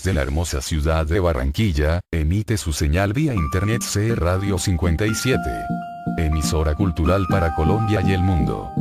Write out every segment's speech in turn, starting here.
desde la hermosa ciudad de Barranquilla, emite su señal vía internet CE Radio 57. Emisora cultural para Colombia y el mundo.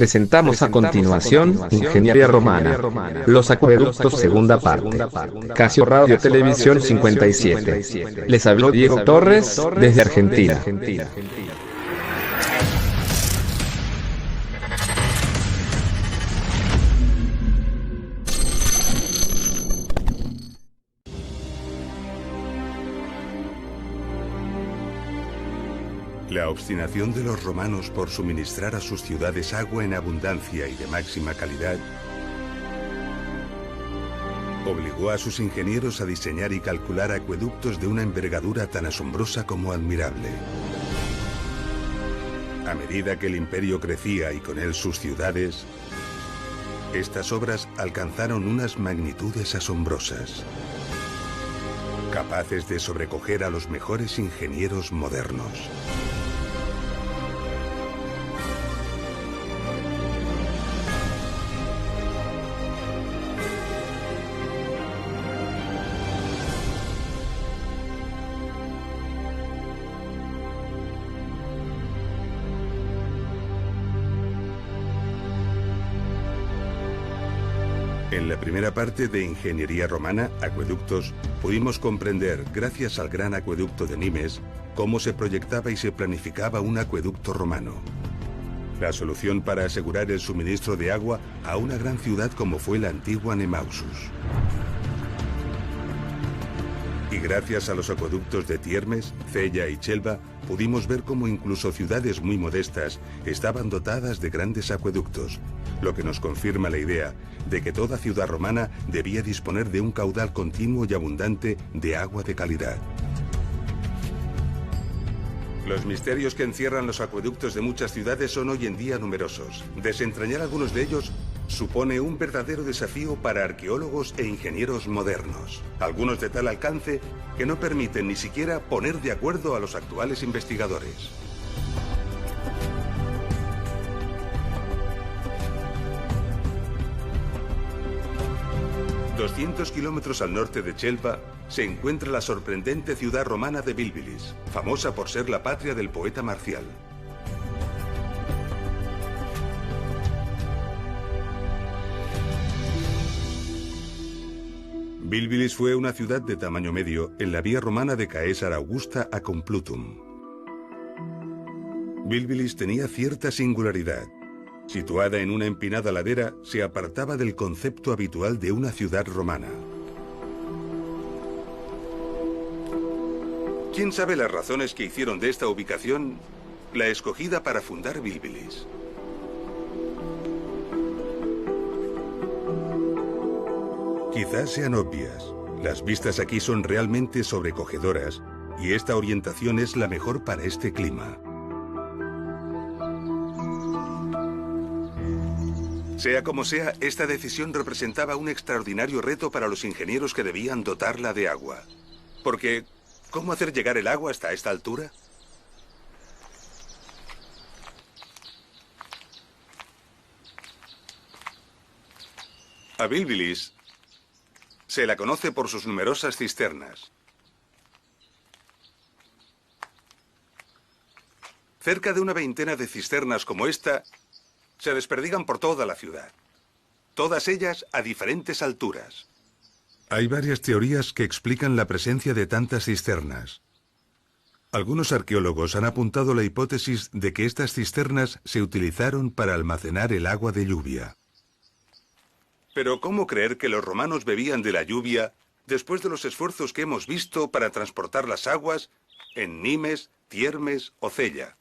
Presentamos a continuación Ingeniería Romana, los acueductos segunda parte, Casio Radio Televisión 57. Les habló Diego Torres desde Argentina. La obstinación de los romanos por suministrar a sus ciudades agua en abundancia y de máxima calidad obligó a sus ingenieros a diseñar y calcular acueductos de una envergadura tan asombrosa como admirable. A medida que el imperio crecía y con él sus ciudades, estas obras alcanzaron unas magnitudes asombrosas, capaces de sobrecoger a los mejores ingenieros modernos. En la primera parte de Ingeniería Romana, Acueductos, pudimos comprender, gracias al gran acueducto de Nimes, cómo se proyectaba y se planificaba un acueducto romano. La solución para asegurar el suministro de agua a una gran ciudad como fue la antigua Nemausus. Y gracias a los acueductos de Tiermes, Cella y Chelva, pudimos ver cómo incluso ciudades muy modestas estaban dotadas de grandes acueductos, lo que nos confirma la idea de que toda ciudad romana debía disponer de un caudal continuo y abundante de agua de calidad. Los misterios que encierran los acueductos de muchas ciudades son hoy en día numerosos. Desentrañar algunos de ellos supone un verdadero desafío para arqueólogos e ingenieros modernos, algunos de tal alcance que no permiten ni siquiera poner de acuerdo a los actuales investigadores. A 200 kilómetros al norte de Chelva se encuentra la sorprendente ciudad romana de Bilbilis, famosa por ser la patria del poeta Marcial. Bilbilis fue una ciudad de tamaño medio en la vía romana de Caesar Augusta a Complutum. Bilbilis tenía cierta singularidad. Situada en una empinada ladera, se apartaba del concepto habitual de una ciudad romana. ¿Quién sabe las razones que hicieron de esta ubicación la escogida para fundar Bilbilis? Quizás sean obvias. Las vistas aquí son realmente sobrecogedoras y esta orientación es la mejor para este clima. Sea como sea, esta decisión representaba un extraordinario reto para los ingenieros que debían dotarla de agua. Porque, ¿cómo hacer llegar el agua hasta esta altura? A Bilbilis se la conoce por sus numerosas cisternas. Cerca de una veintena de cisternas como esta se desperdigan por toda la ciudad, todas ellas a diferentes alturas. Hay varias teorías que explican la presencia de tantas cisternas. Algunos arqueólogos han apuntado la hipótesis de que estas cisternas se utilizaron para almacenar el agua de lluvia. Pero ¿cómo creer que los romanos bebían de la lluvia después de los esfuerzos que hemos visto para transportar las aguas en Nimes, Tiermes o Cella?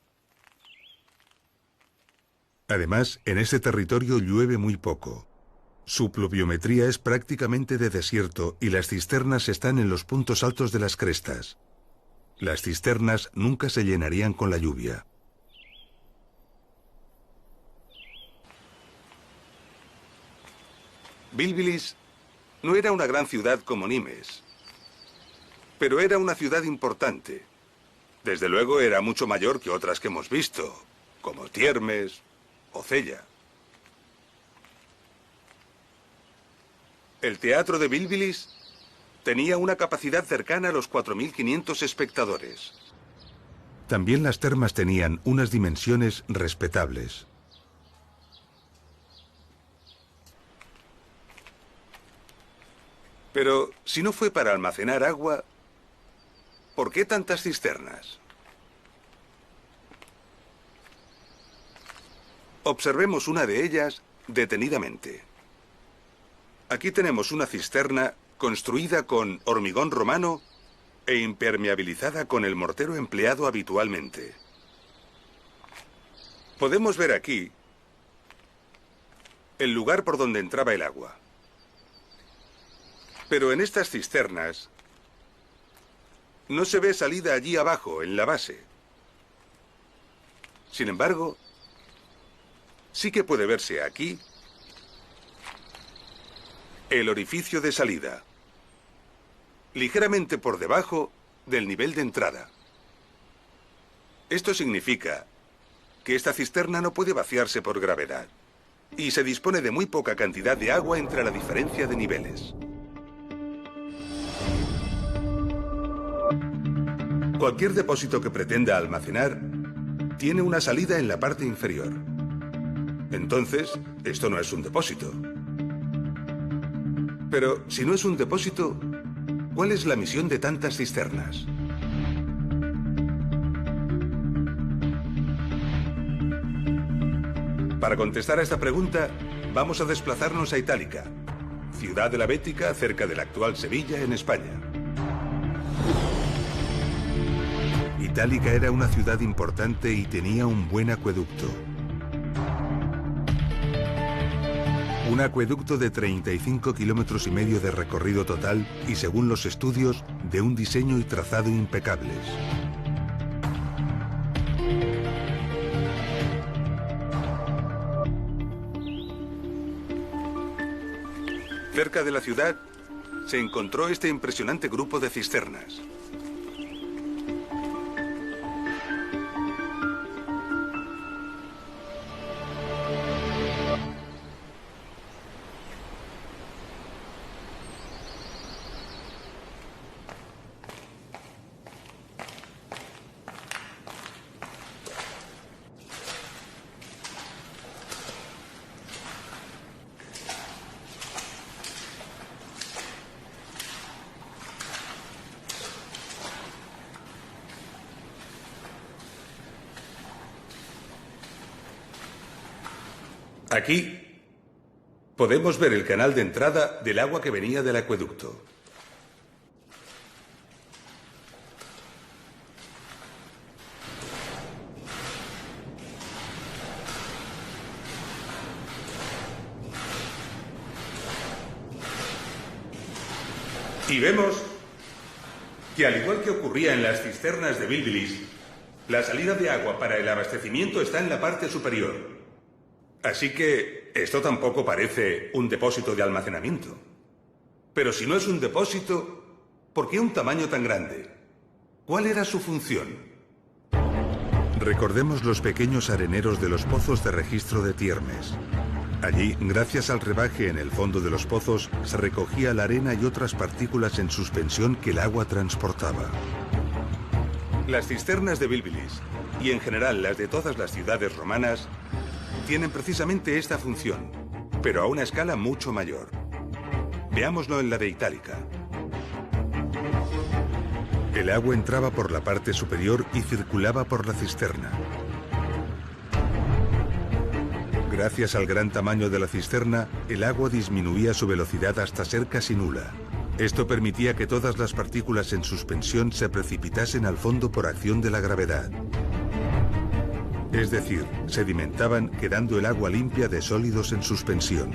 Además, en ese territorio llueve muy poco. Su pluviometría es prácticamente de desierto y las cisternas están en los puntos altos de las crestas. Las cisternas nunca se llenarían con la lluvia. Bilbilis no era una gran ciudad como Nimes, pero era una ciudad importante. Desde luego era mucho mayor que otras que hemos visto, como Tiermes o Cella. El teatro de Bilbilis tenía una capacidad cercana a los 4.500 espectadores. También las termas tenían unas dimensiones respetables. Pero si no fue para almacenar agua, ¿por qué tantas cisternas? Observemos una de ellas detenidamente. Aquí tenemos una cisterna construida con hormigón romano e impermeabilizada con el mortero empleado habitualmente. Podemos ver aquí el lugar por donde entraba el agua. Pero en estas cisternas no se ve salida allí abajo, en la base. Sin embargo, sí que puede verse aquí el orificio de salida, ligeramente por debajo del nivel de entrada. Esto significa que esta cisterna no puede vaciarse por gravedad y se dispone de muy poca cantidad de agua entre la diferencia de niveles. Cualquier depósito que pretenda almacenar tiene una salida en la parte inferior. Entonces, esto no es un depósito. Pero si no es un depósito, ¿cuál es la misión de tantas cisternas? Para contestar a esta pregunta, vamos a desplazarnos a Itálica, ciudad de la Bética, cerca de la actual Sevilla, en España. Itálica era una ciudad importante y tenía un buen acueducto. Un acueducto de 35,5 kilómetros de recorrido total y, según los estudios, de un diseño y trazado impecables. Cerca de la ciudad se encontró este impresionante grupo de cisternas. Aquí podemos ver el canal de entrada del agua que venía del acueducto. Y vemos que, al igual que ocurría en las cisternas de Bilbilis, la salida de agua para el abastecimiento está en la parte superior. Así que esto tampoco parece un depósito de almacenamiento. Pero si no es un depósito, ¿por qué un tamaño tan grande? ¿Cuál era su función? Recordemos los pequeños areneros de los pozos de registro de Tiermes. Allí, gracias al rebaje en el fondo de los pozos, se recogía la arena y otras partículas en suspensión que el agua transportaba. Las cisternas de Bilbilis, y en general las de todas las ciudades romanas, tienen precisamente esta función, pero a una escala mucho mayor. Veámoslo en la de Itálica. El agua entraba por la parte superior y circulaba por la cisterna. Gracias al gran tamaño de la cisterna, el agua disminuía su velocidad hasta ser casi nula. Esto permitía que todas las partículas en suspensión se precipitasen al fondo por acción de la gravedad. Es decir, sedimentaban, quedando el agua limpia de sólidos en suspensión.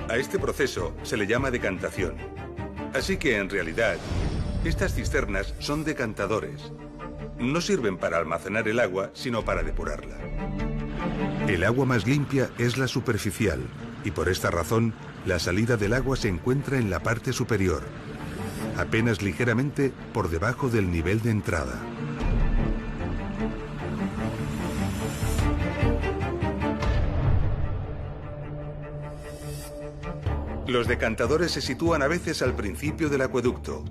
A este proceso se le llama decantación. Así que en realidad, estas cisternas son decantadores. No sirven para almacenar el agua, sino para depurarla. El agua más limpia es la superficial, y por esta razón, la salida del agua se encuentra en la parte superior, apenas ligeramente por debajo del nivel de entrada. Los decantadores se sitúan a veces al principio del acueducto,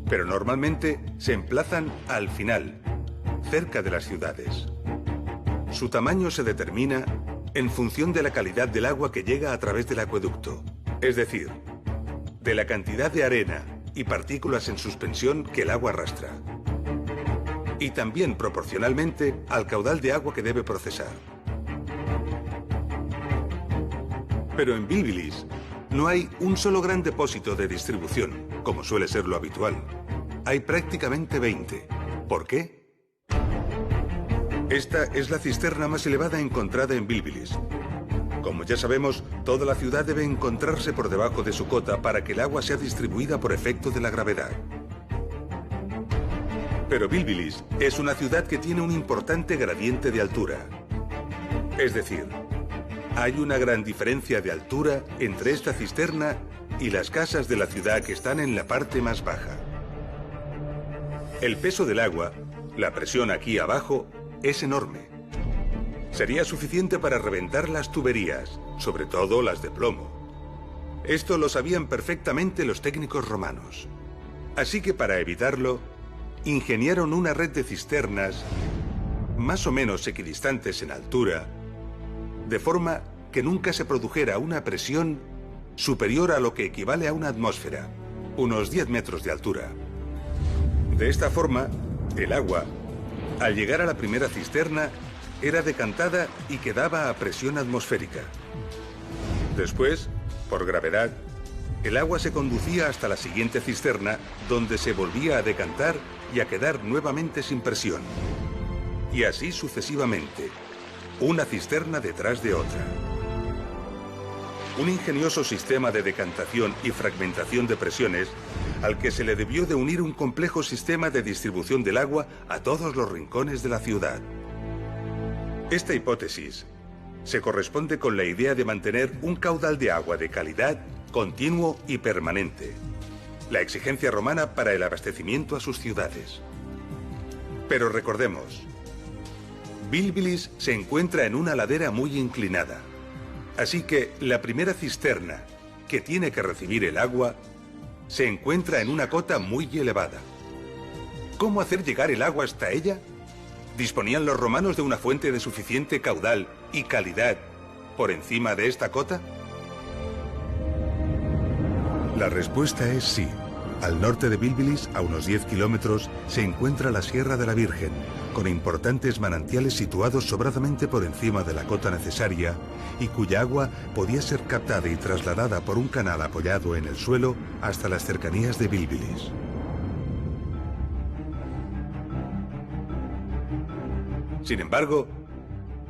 pero normalmente se emplazan al final, cerca de las ciudades. Su tamaño se determina en función de la calidad del agua que llega a través del acueducto, es decir, de la cantidad de arena y partículas en suspensión que el agua arrastra, y también proporcionalmente al caudal de agua que debe procesar. Pero en Bilbilis no hay un solo gran depósito de distribución, como suele ser lo habitual. Hay prácticamente 20. ¿Por qué? Esta es la cisterna más elevada encontrada en Bilbilis. Como ya sabemos, toda la ciudad debe encontrarse por debajo de su cota para que el agua sea distribuida por efecto de la gravedad. Pero Bilbilis es una ciudad que tiene un importante gradiente de altura. Es decir, hay una gran diferencia de altura entre esta cisterna y las casas de la ciudad que están en la parte más baja. El peso del agua, la presión aquí abajo, es enorme. Sería suficiente para reventar las tuberías, sobre todo las de plomo. Esto lo sabían perfectamente los técnicos romanos. Así que para evitarlo, ingeniaron una red de cisternas más o menos equidistantes en altura, de forma que nunca se produjera una presión superior a lo que equivale a una atmósfera, unos 10 metros de altura. De esta forma, el agua, al llegar a la primera cisterna, era decantada y quedaba a presión atmosférica. Después, por gravedad, el agua se conducía hasta la siguiente cisterna, donde se volvía a decantar y a quedar nuevamente sin presión. Y así sucesivamente, una cisterna detrás de otra. Un ingenioso sistema de decantación y fragmentación de presiones al que se le debió de unir un complejo sistema de distribución del agua a todos los rincones de la ciudad. Esta hipótesis se corresponde con la idea de mantener un caudal de agua de calidad, continuo y permanente, la exigencia romana para el abastecimiento a sus ciudades. Pero recordemos, Bilbilis se encuentra en una ladera muy inclinada, así que la primera cisterna, que tiene que recibir el agua, se encuentra en una cota muy elevada. ¿Cómo hacer llegar el agua hasta ella? ¿Disponían los romanos de una fuente de suficiente caudal y calidad por encima de esta cota? La respuesta es sí. Al norte de Bilbilis, a unos 10 kilómetros, se encuentra la Sierra de la Virgen, con importantes manantiales situados sobradamente por encima de la cota necesaria y cuya agua podía ser captada y trasladada por un canal apoyado en el suelo hasta las cercanías de Bilbilis. Sin embargo,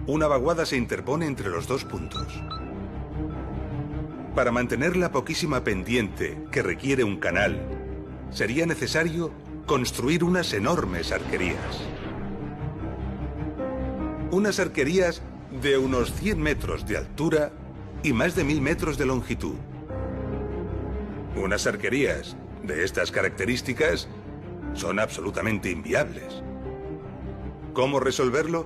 una vaguada se interpone entre los dos puntos. Para mantener la poquísima pendiente que requiere un canal, sería necesario construir unas enormes arquerías. Unas arquerías de unos 100 metros de altura y más de 1000 metros de longitud. Unas arquerías de estas características son absolutamente inviables. ¿Cómo resolverlo?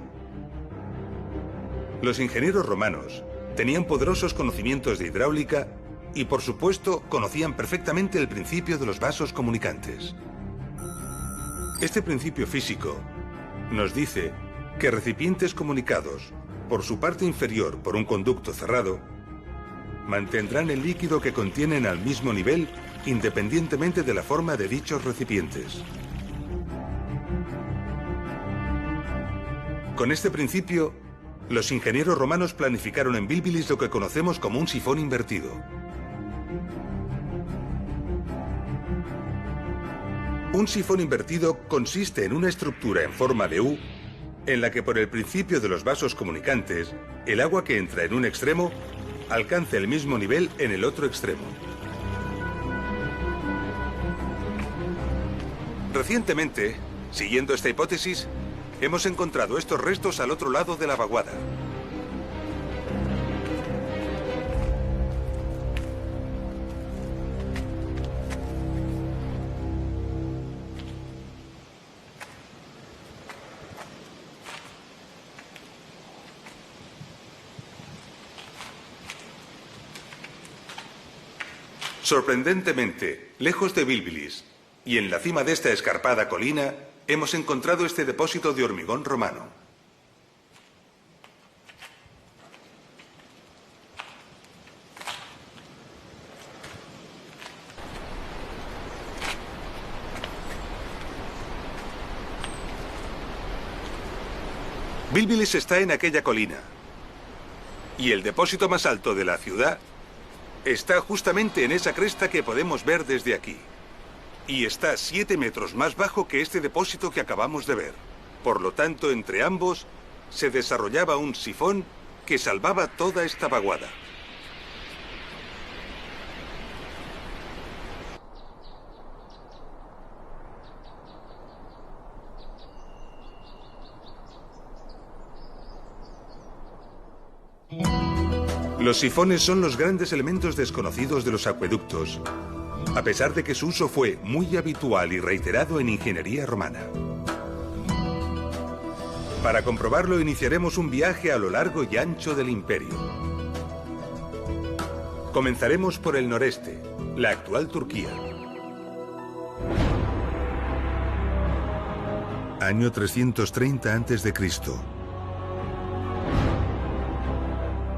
Los ingenieros romanos tenían poderosos conocimientos de hidráulica y, por supuesto, conocían perfectamente el principio de los vasos comunicantes. Este principio físico nos dice que recipientes comunicados por su parte inferior por un conducto cerrado mantendrán el líquido que contienen al mismo nivel independientemente de la forma de dichos recipientes. Con este principio, los ingenieros romanos planificaron en Bilbilis lo que conocemos como un sifón invertido. Un sifón invertido consiste en una estructura en forma de U, en la que por el principio de los vasos comunicantes, el agua que entra en un extremo alcanza el mismo nivel en el otro extremo. Recientemente, siguiendo esta hipótesis, hemos encontrado estos restos al otro lado de la vaguada. Sorprendentemente, lejos de Bilbilis y en la cima de esta escarpada colina, hemos encontrado este depósito de hormigón romano. Bilbilis está en aquella colina. Y el depósito más alto de la ciudad está justamente en esa cresta que podemos ver desde aquí. Y está 7 metros más bajo que este depósito que acabamos de ver. Por lo tanto, entre ambos se desarrollaba un sifón que salvaba toda esta vaguada. Los sifones son los grandes elementos desconocidos de los acueductos, a pesar de que su uso fue muy habitual y reiterado en ingeniería romana. Para comprobarlo, iniciaremos un viaje a lo largo y ancho del imperio. Comenzaremos por el noreste, la actual Turquía. Año 330 a.C.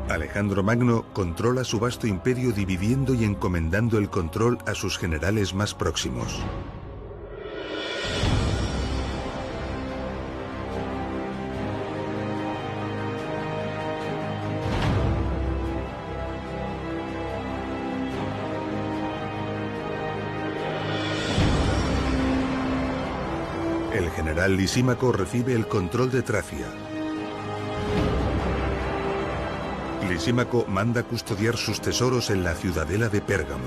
Alejandro Magno controla su vasto imperio dividiendo y encomendando el control a sus generales más próximos. El general Lisímaco recibe el control de Tracia. Lisímaco manda custodiar sus tesoros en la ciudadela de Pérgamo.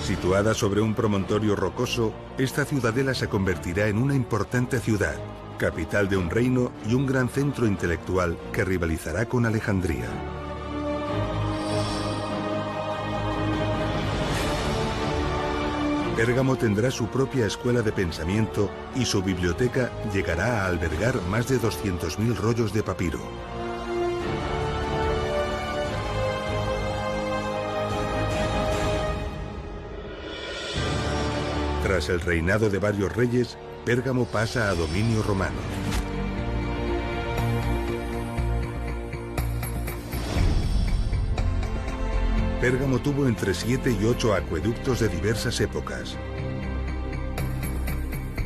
Situada sobre un promontorio rocoso, esta ciudadela se convertirá en una importante ciudad, capital de un reino y un gran centro intelectual que rivalizará con Alejandría. Pérgamo tendrá su propia escuela de pensamiento y su biblioteca llegará a albergar más de 200.000 rollos de papiro. Tras el reinado de varios reyes, Pérgamo pasa a dominio romano. Pérgamo tuvo entre 7 y 8 acueductos de diversas épocas.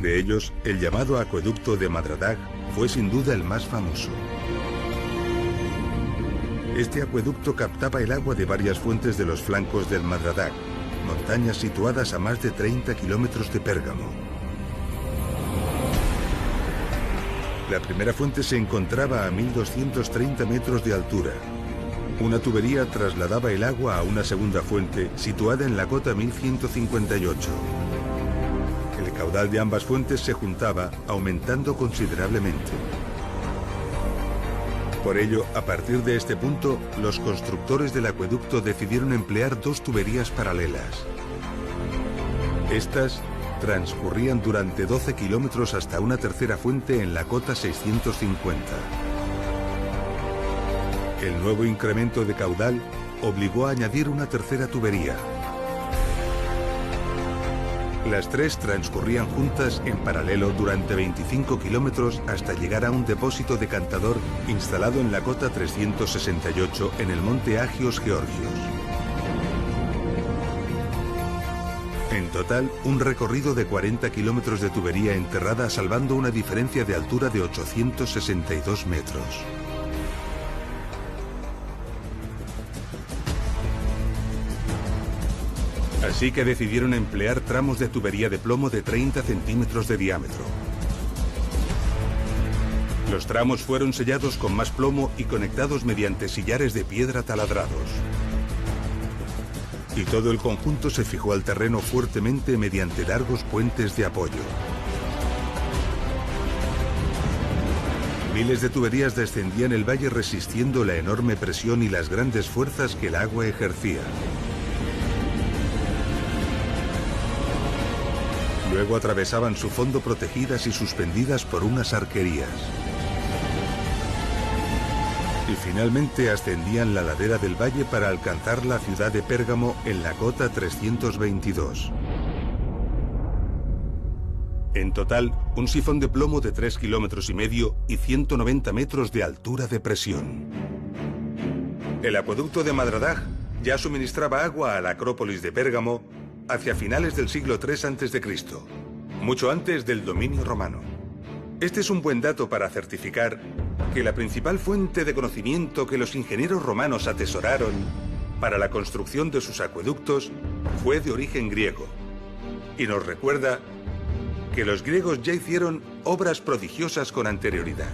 De ellos, el llamado acueducto de Madradag fue sin duda el más famoso. Este acueducto captaba el agua de varias fuentes de los flancos del Madradag, montañas situadas a más de 30 kilómetros de Pérgamo. La primera fuente se encontraba a 1230 metros de altura. Una tubería trasladaba el agua a una segunda fuente situada en la cota 1158. El caudal de ambas fuentes se juntaba, aumentando considerablemente. Por ello, a partir de este punto, los constructores del acueducto decidieron emplear 2 tuberías paralelas. Estas transcurrían durante 12 kilómetros hasta una tercera fuente en la cota 650. El nuevo incremento de caudal obligó a añadir una tercera tubería. Las 3 transcurrían juntas en paralelo durante 25 kilómetros hasta llegar a un depósito decantador instalado en la cota 368 en el monte Agios Georgios. En total, un recorrido de 40 kilómetros de tubería enterrada salvando una diferencia de altura de 862 metros. Así que decidieron emplear tramos de tubería de plomo de 30 centímetros de diámetro. Los tramos fueron sellados con más plomo y conectados mediante sillares de piedra taladrados. y todo el conjunto se fijó al terreno fuertemente mediante largos puentes de apoyo. Miles de tuberías descendían el valle resistiendo la enorme presión y las grandes fuerzas que el agua ejercía. Luego atravesaban su fondo protegidas y suspendidas por unas arquerías. Y finalmente ascendían la ladera del valle para alcanzar la ciudad de Pérgamo en la cota 322. En total, un sifón de plomo de 3,5 kilómetros y 190 metros de altura de presión. El acueducto de Madradag ya suministraba agua a la Acrópolis de Pérgamo hacia finales del siglo III a.C., mucho antes del dominio romano. Este es un buen dato para certificar que la principal fuente de conocimiento que los ingenieros romanos atesoraron para la construcción de sus acueductos fue de origen griego, y nos recuerda que los griegos ya hicieron obras prodigiosas con anterioridad.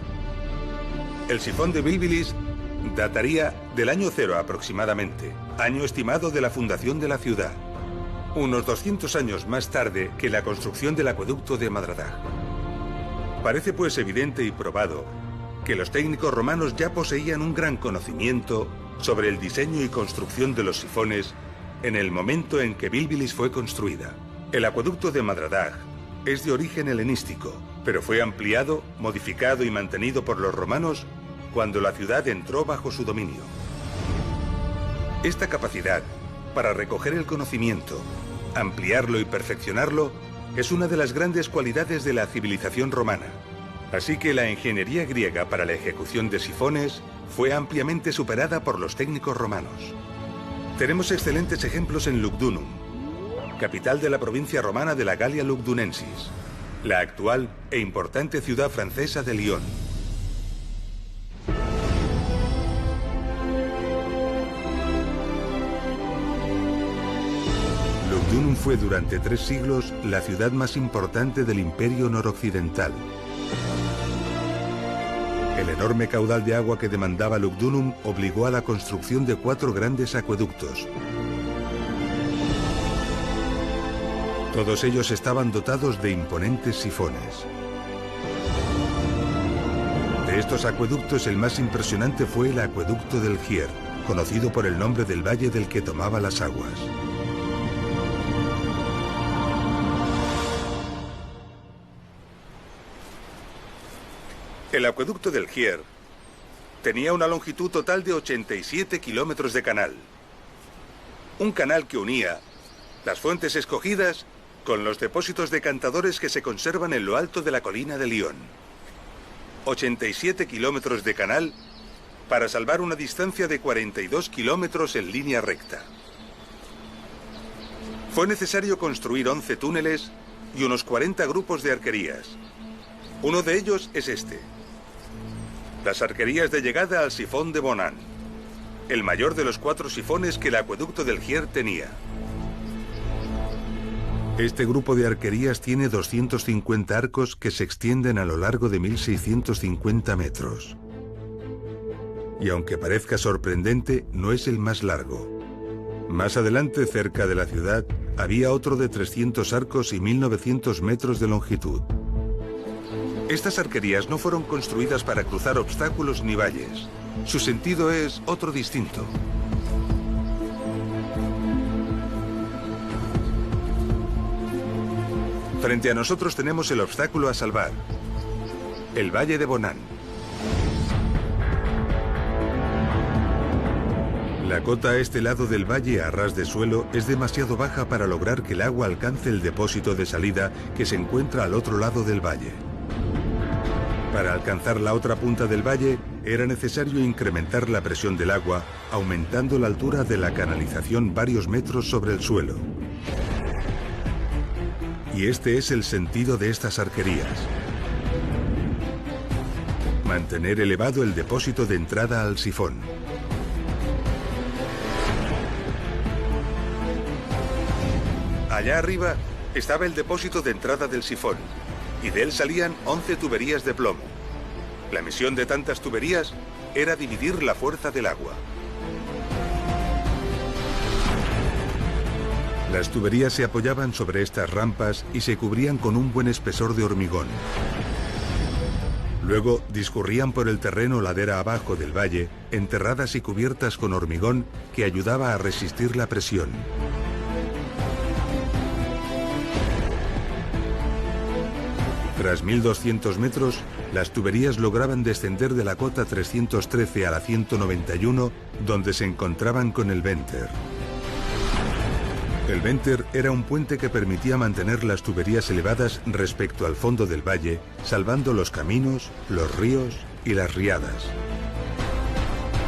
El sifón de Bilbilis dataría del año 0 aproximadamente, año estimado de la fundación de la ciudad, unos 200 años más tarde que la construcción del acueducto de Madradag. Parece pues evidente y probado que los técnicos romanos ya poseían un gran conocimiento sobre el diseño y construcción de los sifones en el momento en que Bilbilis fue construida. El acueducto de Madradag es de origen helenístico, pero fue ampliado, modificado y mantenido por los romanos cuando la ciudad entró bajo su dominio. Esta capacidad para recoger el conocimiento, ampliarlo y perfeccionarlo es una de las grandes cualidades de la civilización romana. Así que la ingeniería griega para la ejecución de sifones fue ampliamente superada por los técnicos romanos. Tenemos excelentes ejemplos en Lugdunum, capital de la provincia romana de la Galia Lugdunensis, la actual e importante ciudad francesa de Lyon. Lugdunum fue durante 3 siglos la ciudad más importante del Imperio Noroccidental. El enorme caudal de agua que demandaba Lugdunum obligó a la construcción de 4 grandes acueductos. Todos ellos estaban dotados de imponentes sifones. De estos acueductos, el más impresionante fue el acueducto del Gier, conocido por el nombre del valle del que tomaba las aguas. El acueducto del Gier tenía una longitud total de 87 kilómetros de canal. Un canal que unía las fuentes escogidas con los depósitos decantadores que se conservan en lo alto de la colina de Lyon. 87 kilómetros de canal para salvar una distancia de 42 kilómetros en línea recta. Fue necesario construir 11 túneles y unos 40 grupos de arquerías. Uno de ellos es este: las arquerías de llegada al sifón de Bonan, el mayor de los 4 sifones que el acueducto del Gier tenía. Este grupo de arquerías tiene 250 arcos que se extienden a lo largo de 1.650 metros. Y aunque parezca sorprendente, no es el más largo. Más adelante, cerca de la ciudad, había otro de 300 arcos y 1.900 metros de longitud. Estas arquerías no fueron construidas para cruzar obstáculos ni valles. Su sentido es otro distinto. Frente a nosotros tenemos el obstáculo a salvar: el Valle de Bonan. La cota a este lado del valle, a ras de suelo, es demasiado baja para lograr que el agua alcance el depósito de salida que se encuentra al otro lado del valle. Para alcanzar la otra punta del valle, era necesario incrementar la presión del agua, aumentando la altura de la canalización varios metros sobre el suelo. Y este es el sentido de estas arquerías: mantener elevado el depósito de entrada al sifón. Allá arriba estaba el depósito de entrada del sifón, y de él salían 11 tuberías de plomo. La misión de tantas tuberías era dividir la fuerza del agua. Las tuberías se apoyaban sobre estas rampas y se cubrían con un buen espesor de hormigón. Luego discurrían por el terreno ladera abajo del valle, enterradas y cubiertas con hormigón que ayudaba a resistir la presión. Tras 1200 metros, las tuberías lograban descender de la cota 313 a la 191, donde se encontraban con el Venter. El Venter era un puente que permitía mantener las tuberías elevadas respecto al fondo del valle, salvando los caminos, los ríos y las riadas.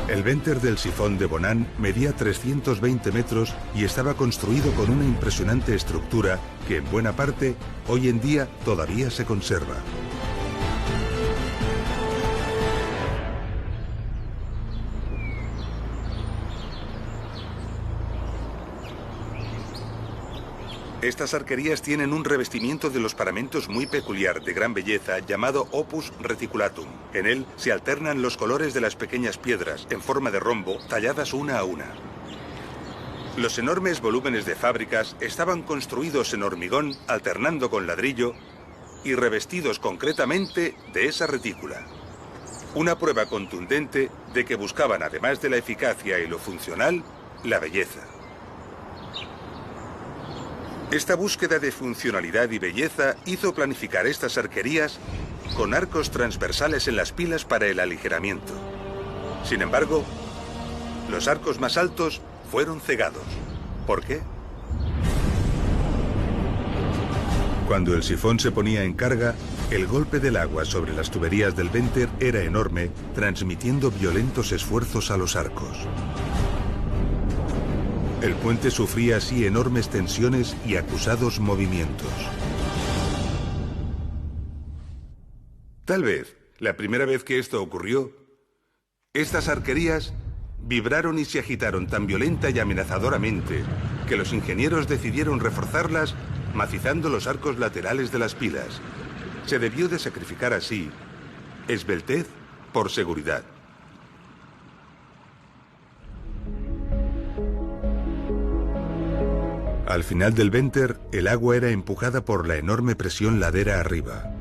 El Venter del sifón de Bonan medía 320 metros y estaba construido con una impresionante estructura que en buena parte hoy en día todavía se conserva. Estas arquerías tienen un revestimiento de los paramentos muy peculiar, de gran belleza, llamado opus reticulatum. En él se alternan los colores de las pequeñas piedras, en forma de rombo, talladas una a una. Los enormes volúmenes de fábricas estaban construidos en hormigón, alternando con ladrillo, y revestidos concretamente de esa retícula. Una prueba contundente de que buscaban, además de la eficacia y lo funcional, la belleza. Esta búsqueda de funcionalidad y belleza hizo planificar estas arquerías con arcos transversales en las pilas para el aligeramiento. Sin embargo, los arcos más altos fueron cegados. ¿Por qué? Cuando el sifón se ponía en carga, el golpe del agua sobre las tuberías del Venter era enorme, transmitiendo violentos esfuerzos a los arcos. El puente sufría así enormes tensiones y acusados movimientos. Tal vez, la primera vez que esto ocurrió, estas arquerías vibraron y se agitaron tan violenta y amenazadoramente que los ingenieros decidieron reforzarlas macizando los arcos laterales de las pilas. Se debió de sacrificar así esbeltez por seguridad. Al final del Venter, el agua era empujada por la enorme presión ladera arriba.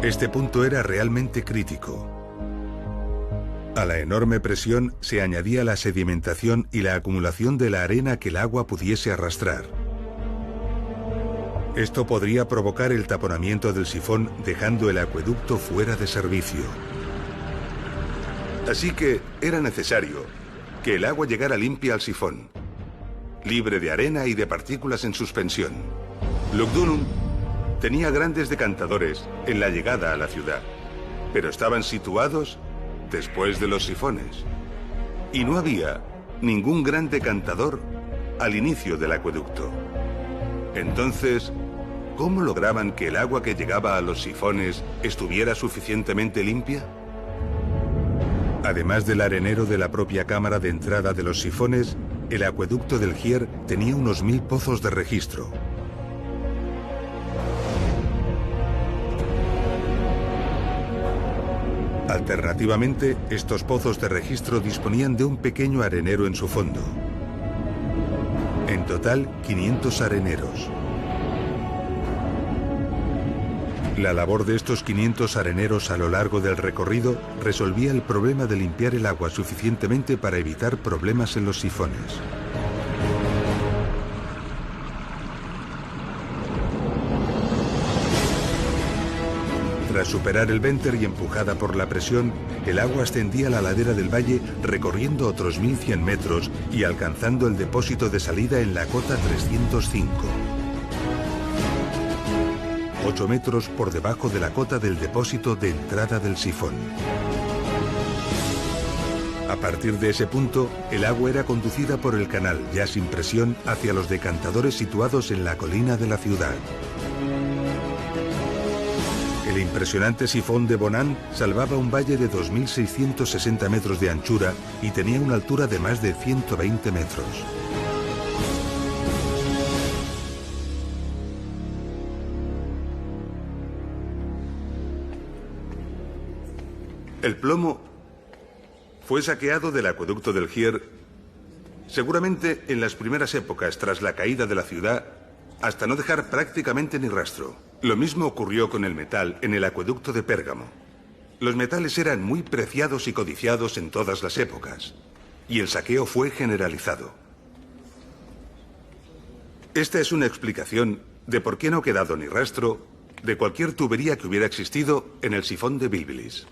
Este punto era realmente crítico. A la enorme presión se añadía la sedimentación y la acumulación de la arena que el agua pudiese arrastrar. Esto podría provocar el taponamiento del sifón, dejando el acueducto fuera de servicio. Así que era necesario que el agua llegara limpia al sifón, libre de arena y de partículas en suspensión. Lugdunum tenía grandes decantadores en la llegada a la ciudad, pero estaban situados después de los sifones. Y no había ningún gran decantador al inicio del acueducto. Entonces, ¿cómo lograban que el agua que llegaba a los sifones estuviera suficientemente limpia? Además del arenero de la propia cámara de entrada de los sifones, el acueducto del Gier tenía unos 1000 pozos de registro. Alternativamente, estos pozos de registro disponían de un pequeño arenero en su fondo. En total, 500 areneros. La labor de estos 500 areneros a lo largo del recorrido resolvía el problema de limpiar el agua suficientemente para evitar problemas en los sifones. Tras superar el Venter y empujada por la presión, el agua ascendía a la ladera del valle recorriendo otros 1100 metros y alcanzando el depósito de salida en la cota 305. 8 metros por debajo de la cota del depósito de entrada del sifón. A partir de ese punto, el agua era conducida por el canal, ya sin presión, hacia los decantadores situados en la colina de la ciudad. El impresionante sifón de Bonan salvaba un valle de 2660 metros de anchura y tenía una altura de más de 120 metros. El plomo fue saqueado del acueducto del Gier Seguramente en las primeras épocas tras la caída de la ciudad, hasta no dejar prácticamente ni rastro. Lo mismo ocurrió con el metal en el acueducto de Pérgamo. Los metales eran muy preciados y codiciados en todas las épocas, y el saqueo fue generalizado. Esta es una explicación de por qué no ha quedado ni rastro de cualquier tubería que hubiera existido en el sifón de Bílbilis.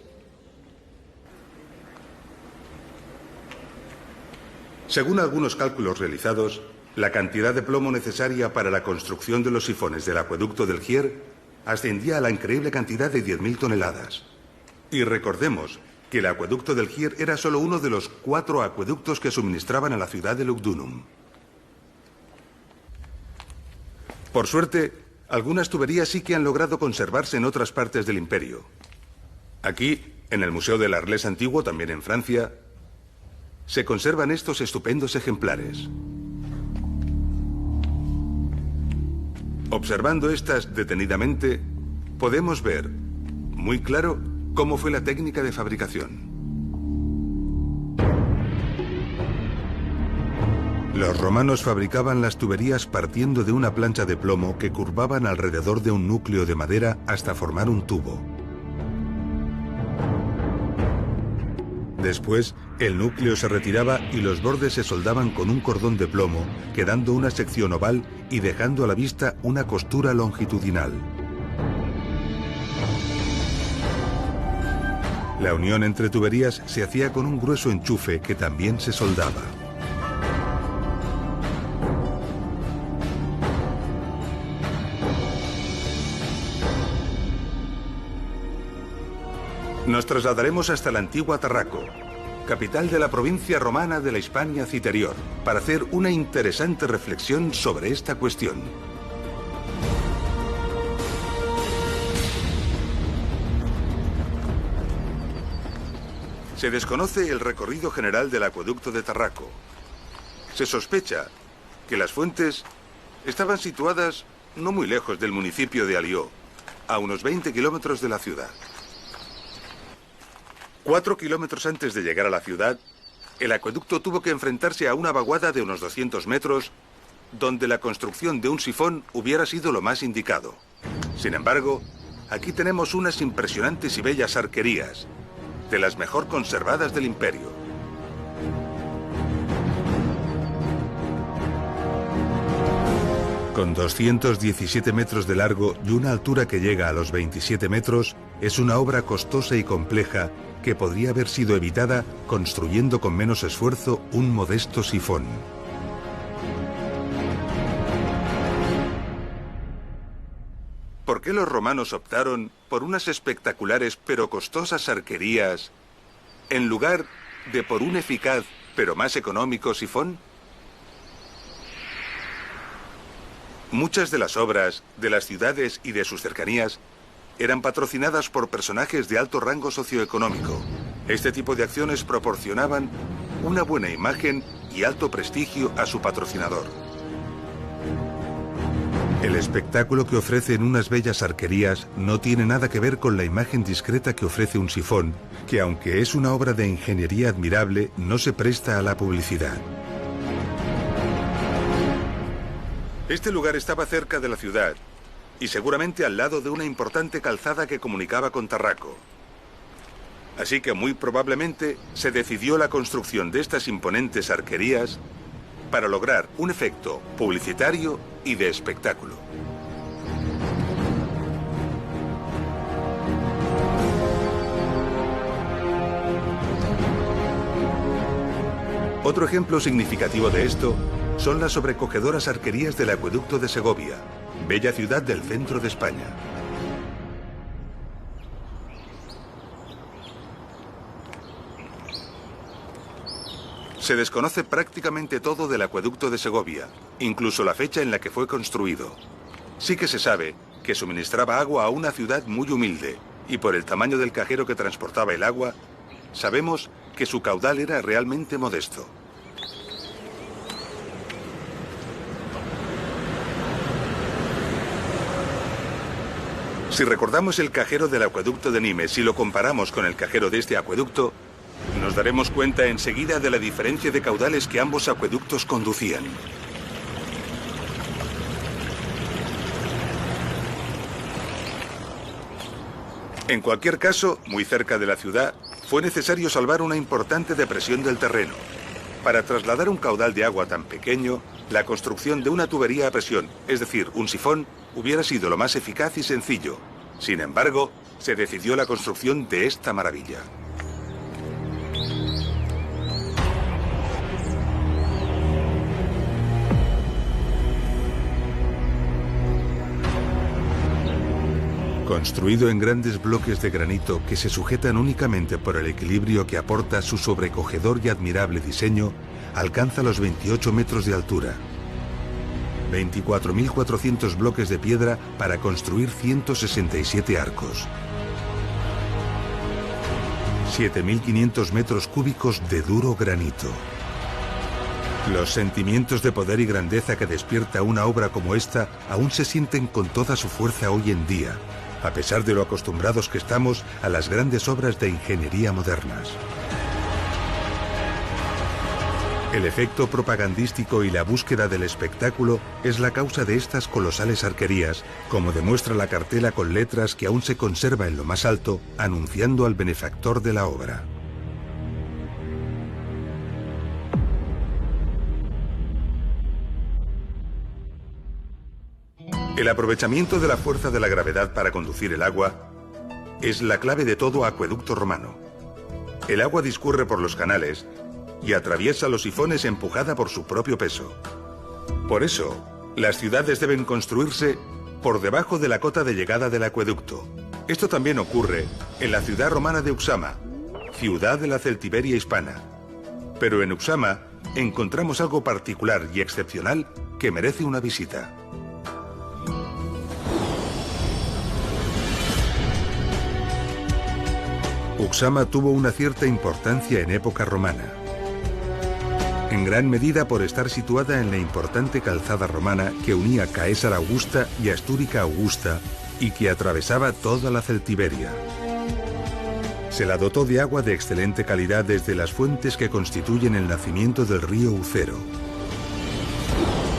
Según algunos cálculos realizados, la cantidad de plomo necesaria para la construcción de los sifones del acueducto del Gier ascendía a la increíble cantidad de 10.000 toneladas. Y recordemos que el acueducto del Gier era solo uno de los 4 acueductos que suministraban a la ciudad de Lugdunum. Por suerte, algunas tuberías sí que han logrado conservarse en otras partes del imperio. Aquí, en el Museo del Arles Antiguo, también en Francia, se conservan estos estupendos ejemplares. Observando estas detenidamente, podemos ver muy claro cómo fue la técnica de fabricación. Los romanos fabricaban las tuberías partiendo de una plancha de plomo que curvaban alrededor de un núcleo de madera hasta formar un tubo. Después, el núcleo se retiraba y los bordes se soldaban con un cordón de plomo, quedando una sección oval y dejando a la vista una costura longitudinal. La unión entre tuberías se hacía con un grueso enchufe que también se soldaba. Nos trasladaremos hasta la antigua Tarraco, capital de la provincia romana de la Hispania Citerior, para hacer una interesante reflexión sobre esta cuestión. Se desconoce el recorrido general del acueducto de Tarraco. Se sospecha que las fuentes estaban situadas no muy lejos del municipio de Alió, a unos 20 kilómetros de la ciudad. 4 kilómetros antes de llegar a la ciudad, el acueducto tuvo que enfrentarse a una vaguada de unos 200 metros, donde la construcción de un sifón hubiera sido lo más indicado. Sin embargo, aquí tenemos unas impresionantes y bellas arquerías, de las mejor conservadas del imperio. Con 217 metros de largo y una altura que llega a los 27 metros, es una obra costosa y compleja que podría haber sido evitada construyendo con menos esfuerzo un modesto sifón. ¿Por qué los romanos optaron por unas espectaculares pero costosas arquerías en lugar de por un eficaz pero más económico sifón? Muchas de las obras de las ciudades y de sus cercanías eran patrocinadas por personajes de alto rango socioeconómico. Este tipo de acciones proporcionaban una buena imagen y alto prestigio a su patrocinador. El espectáculo que ofrecen unas bellas arquerías no tiene nada que ver con la imagen discreta que ofrece un sifón, que aunque es una obra de ingeniería admirable, no se presta a la publicidad. Este lugar estaba cerca de la ciudad y seguramente al lado de una importante calzada que comunicaba con Tarraco. Así que muy probablemente se decidió la construcción de estas imponentes arquerías para lograr un efecto publicitario y de espectáculo. Otro ejemplo significativo de esto son las sobrecogedoras arquerías del acueducto de Segovia, bella ciudad del centro de España. Se desconoce prácticamente todo del acueducto de Segovia, incluso la fecha en la que fue construido. Sí que se sabe que suministraba agua a una ciudad muy humilde, y por el tamaño del cajero que transportaba el agua, sabemos que su caudal era realmente modesto. Si recordamos el cajero del acueducto de Nimes y lo comparamos con el cajero de este acueducto, Nos daremos cuenta enseguida de la diferencia de caudales que ambos acueductos conducían. En cualquier caso, muy cerca de la ciudad, fue necesario salvar una importante depresión del terreno. Para trasladar un caudal de agua tan pequeño, la construcción de una tubería a presión, es decir, un sifón, hubiera sido lo más eficaz y sencillo. Sin embargo, se decidió la construcción de esta maravilla. Construido en grandes bloques de granito que se sujetan únicamente por el equilibrio que aporta su sobrecogedor y admirable diseño, alcanza los 28 metros de altura. 24.400 bloques de piedra para construir 167 arcos. 7.500 metros cúbicos de duro granito. Los sentimientos de poder y grandeza que despierta una obra como esta aún se sienten con toda su fuerza hoy en día, a pesar de lo acostumbrados que estamos a las grandes obras de ingeniería modernas. El efecto propagandístico y la búsqueda del espectáculo es la causa de estas colosales arquerías, como demuestra la cartela con letras que aún se conserva en lo más alto, anunciando al benefactor de la obra. El aprovechamiento de la fuerza de la gravedad para conducir el agua es la clave de todo acueducto romano. El agua discurre por los canales y atraviesa los sifones empujada por su propio peso. Por eso, las ciudades deben construirse por debajo de la cota de llegada del acueducto. Esto también ocurre en la ciudad romana de Uxama, ciudad de la Celtiberia hispana. Pero en Uxama encontramos algo particular y excepcional que merece una visita. Uxama tuvo una cierta importancia en época romana, en gran medida por estar situada en la importante calzada romana que unía Caesar Augusta y Astúrica Augusta y que atravesaba toda la Celtiberia. Se la dotó de agua de excelente calidad desde las fuentes que constituyen el nacimiento del río Ucero.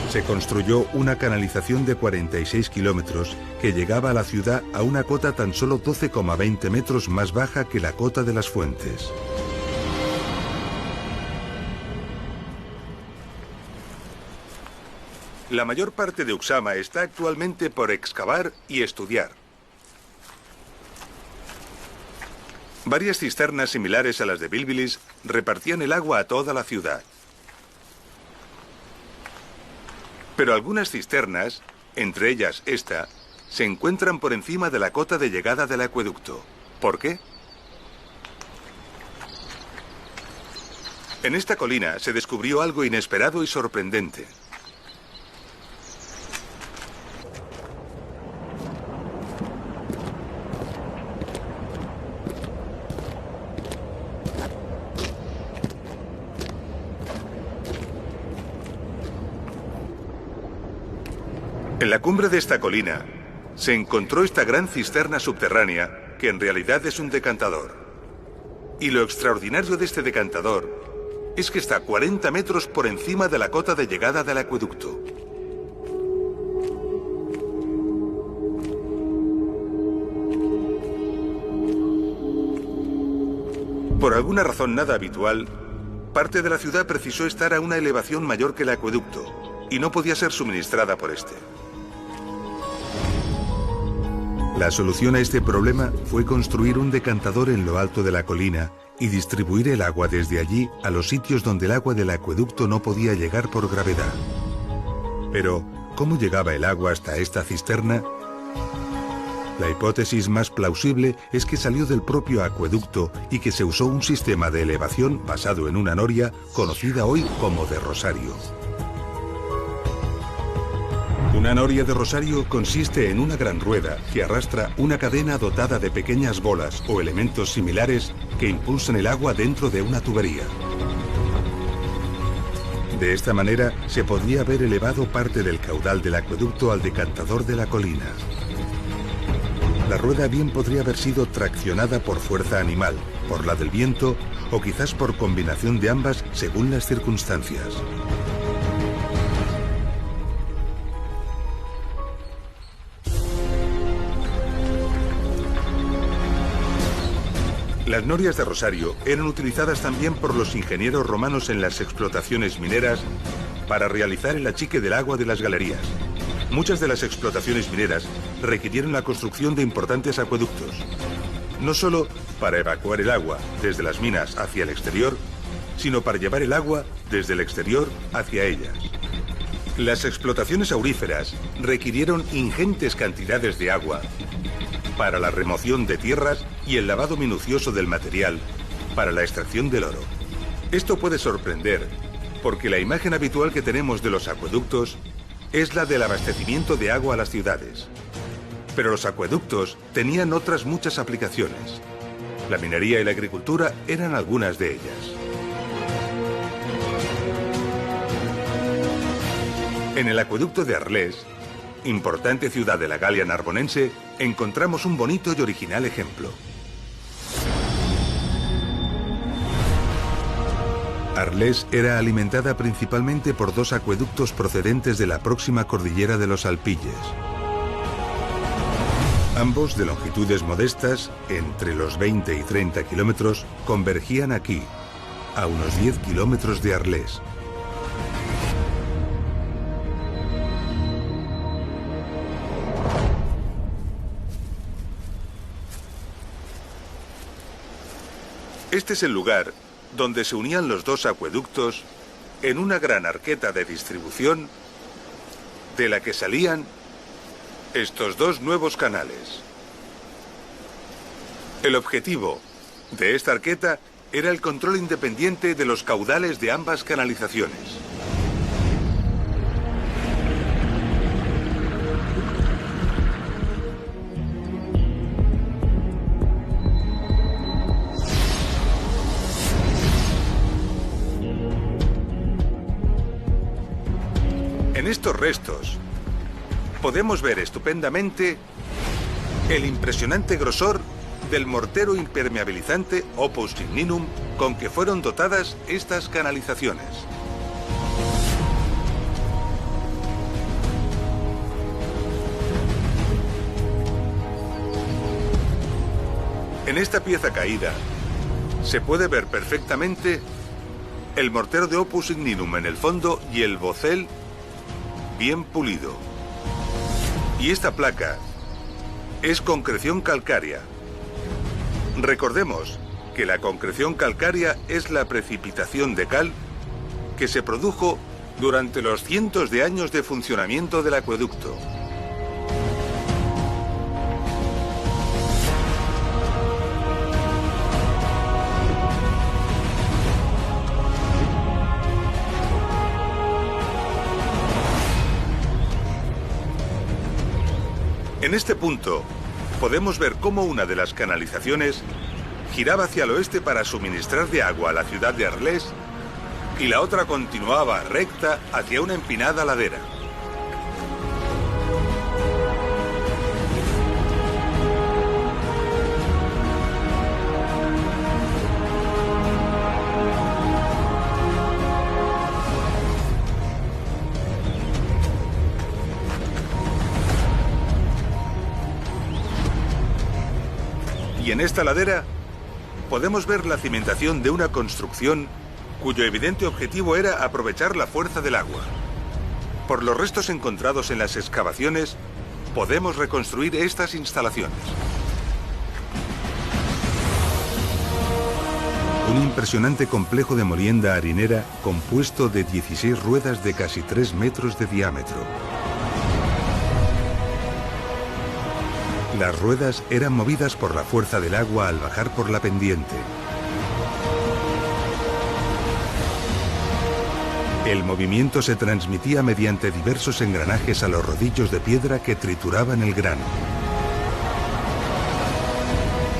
Se construyó una canalización de 46 kilómetros que llegaba a la ciudad a una cota tan solo 12,20 metros más baja que la cota de las fuentes. La mayor parte de Uxama está actualmente por excavar y estudiar. Varias cisternas similares a las de Bilbilis repartían el agua a toda la ciudad. Pero algunas cisternas, entre ellas esta, se encuentran por encima de la cota de llegada del acueducto. ¿Por qué? En esta colina se descubrió algo inesperado y sorprendente. En la cumbre de esta colina se encontró esta gran cisterna subterránea que en realidad es un decantador. Y lo extraordinario de este decantador es que está 40 metros por encima de la cota de llegada del acueducto. Por alguna razón nada habitual, parte de la ciudad precisó estar a una elevación mayor que el acueducto y no podía ser suministrada por este. La solución a este problema fue construir un decantador en lo alto de la colina y distribuir el agua desde allí a los sitios donde el agua del acueducto no podía llegar por gravedad. Pero, ¿cómo llegaba el agua hasta esta cisterna? La hipótesis más plausible es que salió del propio acueducto y que se usó un sistema de elevación basado en una noria conocida hoy como de rosario. Una noria de rosario consiste en una gran rueda que arrastra una cadena dotada de pequeñas bolas o elementos similares que impulsan el agua dentro de una tubería. De esta manera se podía haber elevado parte del caudal del acueducto al decantador de la colina. La rueda bien podría haber sido traccionada por fuerza animal, por la del viento o quizás por combinación de ambas según las circunstancias. Las norias de Rosario eran utilizadas también por los ingenieros romanos en las explotaciones mineras para realizar el achique del agua de las galerías. Muchas de las explotaciones mineras requirieron la construcción de importantes acueductos, no solo para evacuar el agua desde las minas hacia el exterior, sino para llevar el agua desde el exterior hacia ellas. Las explotaciones auríferas requirieron ingentes cantidades de agua para la remoción de tierras y el lavado minucioso del material para la extracción del oro. Esto puede sorprender porque la imagen habitual que tenemos de los acueductos es la del abastecimiento de agua a las ciudades. Pero los acueductos tenían otras muchas aplicaciones. La minería y la agricultura eran algunas de ellas. En el acueducto de Arles, importante ciudad de la Galia narbonense, encontramos un bonito y original ejemplo. Arles era alimentada principalmente por dos acueductos procedentes de la próxima cordillera de los Alpilles. Ambos, de longitudes modestas, entre los 20 y 30 kilómetros, convergían aquí, a unos 10 kilómetros de Arles. Este es el lugar donde se unían los dos acueductos en una gran arqueta de distribución de la que salían estos dos nuevos canales. El objetivo de esta arqueta era el control independiente de los caudales de ambas canalizaciones. En estos restos podemos ver estupendamente el impresionante grosor del mortero impermeabilizante Opus Signinum con que fueron dotadas estas canalizaciones. En esta pieza caída se puede ver perfectamente el mortero de Opus Signinum en el fondo y el bocel bien pulido. Y esta placa es concreción calcárea. Recordemos que la concreción calcárea es la precipitación de cal que se produjo durante los cientos de años de funcionamiento del acueducto. En este punto, podemos ver cómo una de las canalizaciones giraba hacia el oeste para suministrar de agua a la ciudad de Arles y la otra continuaba recta hacia una empinada ladera. Y en esta ladera podemos ver la cimentación de una construcción cuyo evidente objetivo era aprovechar la fuerza del agua. Por los restos encontrados en las excavaciones, podemos reconstruir estas instalaciones. Un impresionante complejo de molienda harinera compuesto de 16 ruedas de casi 3 metros de diámetro. Las ruedas eran movidas por la fuerza del agua al bajar por la pendiente. El movimiento se transmitía mediante diversos engranajes a los rodillos de piedra que trituraban el grano.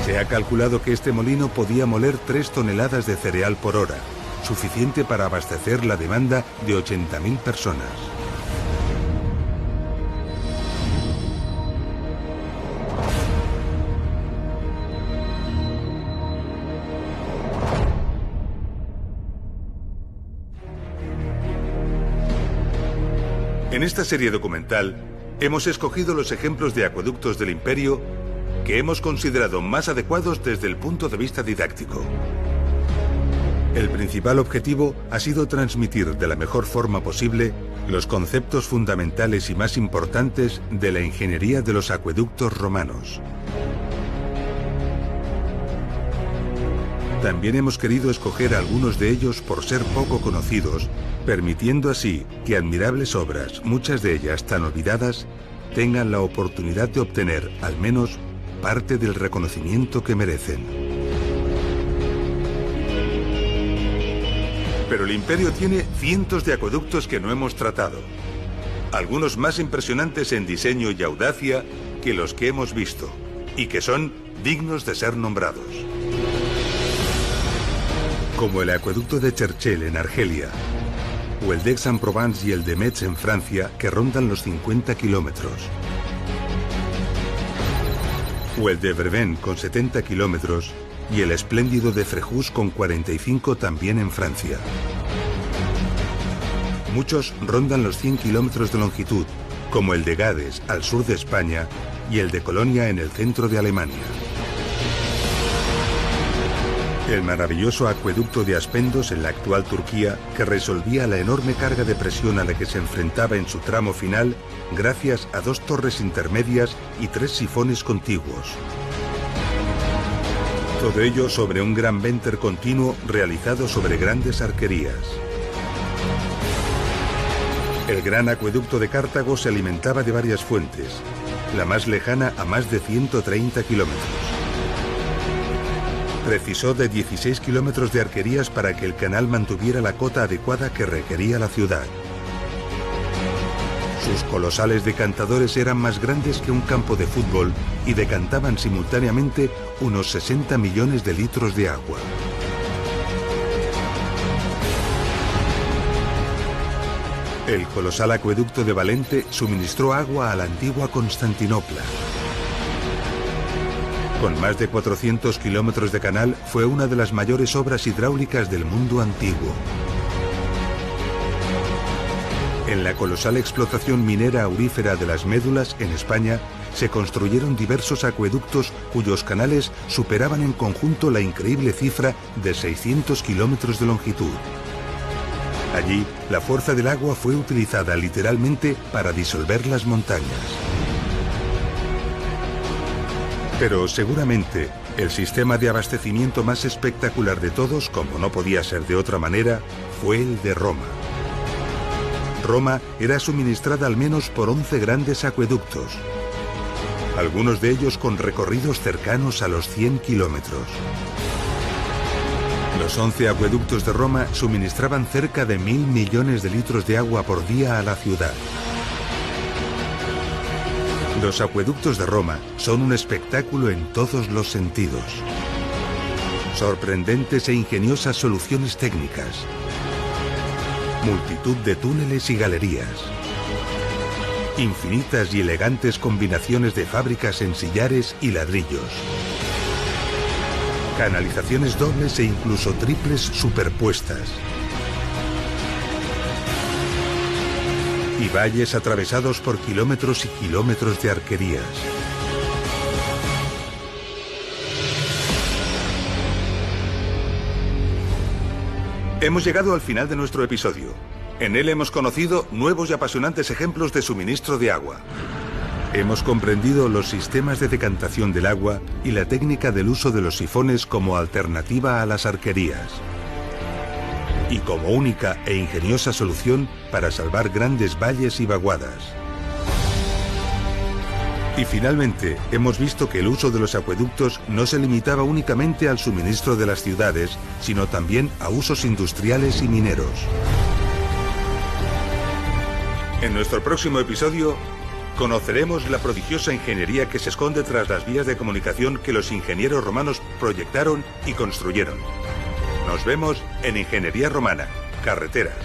Se ha calculado que este molino podía moler 3 toneladas de cereal por hora, suficiente para abastecer la demanda de 80.000 personas. En esta serie documental hemos escogido los ejemplos de acueductos del Imperio que hemos considerado más adecuados desde el punto de vista didáctico. El principal objetivo ha sido transmitir de la mejor forma posible los conceptos fundamentales y más importantes de la ingeniería de los acueductos romanos. También hemos querido escoger algunos de ellos por ser poco conocidos, permitiendo así que admirables obras, muchas de ellas tan olvidadas, tengan la oportunidad de obtener, al menos, parte del reconocimiento que merecen. Pero el Imperio tiene cientos de acueductos que no hemos tratado. Algunos más impresionantes en diseño y audacia que los que hemos visto, y que son dignos de ser nombrados. Como el acueducto de Cherchell en Argelia, o el d'Aix-en-Provence y el de Metz en Francia, que rondan los 50 kilómetros. O el de Vervins con 70 kilómetros y el espléndido de Fréjus con 45 también en Francia. Muchos rondan los 100 kilómetros de longitud, como el de Gades al sur de España y el de Colonia en el centro de Alemania. El maravilloso acueducto de Aspendos en la actual Turquía, que resolvía la enorme carga de presión a la que se enfrentaba en su tramo final gracias a 2 torres intermedias y 3 sifones contiguos. Todo ello sobre un gran venter continuo realizado sobre grandes arquerías. El gran acueducto de Cartago se alimentaba de varias fuentes, la más lejana a más de 130 kilómetros. Precisó de 16 kilómetros de arquerías para que el canal mantuviera la cota adecuada que requería la ciudad. Sus colosales decantadores eran más grandes que un campo de fútbol y decantaban simultáneamente unos 60 millones de litros de agua. El colosal acueducto de Valente suministró agua a la antigua Constantinopla. Con más de 400 kilómetros de canal, fue una de las mayores obras hidráulicas del mundo antiguo. En la colosal explotación minera aurífera de las Médulas, en España, se construyeron diversos acueductos cuyos canales superaban en conjunto la increíble cifra de 600 kilómetros de longitud. Allí, la fuerza del agua fue utilizada literalmente para disolver las montañas. Pero seguramente el sistema de abastecimiento más espectacular de todos, como no podía ser de otra manera, fue el de Roma. Roma era suministrada al menos por 11 grandes acueductos, algunos de ellos con recorridos cercanos a los 100 kilómetros. Los 11 acueductos de Roma suministraban cerca de 1.000 millones de litros de agua por día a la ciudad. Los acueductos de Roma son un espectáculo en todos los sentidos. Sorprendentes e ingeniosas soluciones técnicas. Multitud de túneles y galerías. Infinitas y elegantes combinaciones de fábricas en sillares y ladrillos. Canalizaciones dobles e incluso triples superpuestas. Y valles atravesados por kilómetros y kilómetros de arquerías. Hemos llegado al final de nuestro episodio. En él hemos conocido nuevos y apasionantes ejemplos de suministro de agua. Hemos comprendido los sistemas de decantación del agua y la técnica del uso de los sifones como alternativa a las arquerías. Y como única e ingeniosa solución para salvar grandes valles y vaguadas. Y finalmente, hemos visto que el uso de los acueductos no se limitaba únicamente al suministro de las ciudades, sino también a usos industriales y mineros. En nuestro próximo episodio, conoceremos la prodigiosa ingeniería que se esconde tras las vías de comunicación que los ingenieros romanos proyectaron y construyeron. Nos vemos en Ingeniería Romana, Carreteras.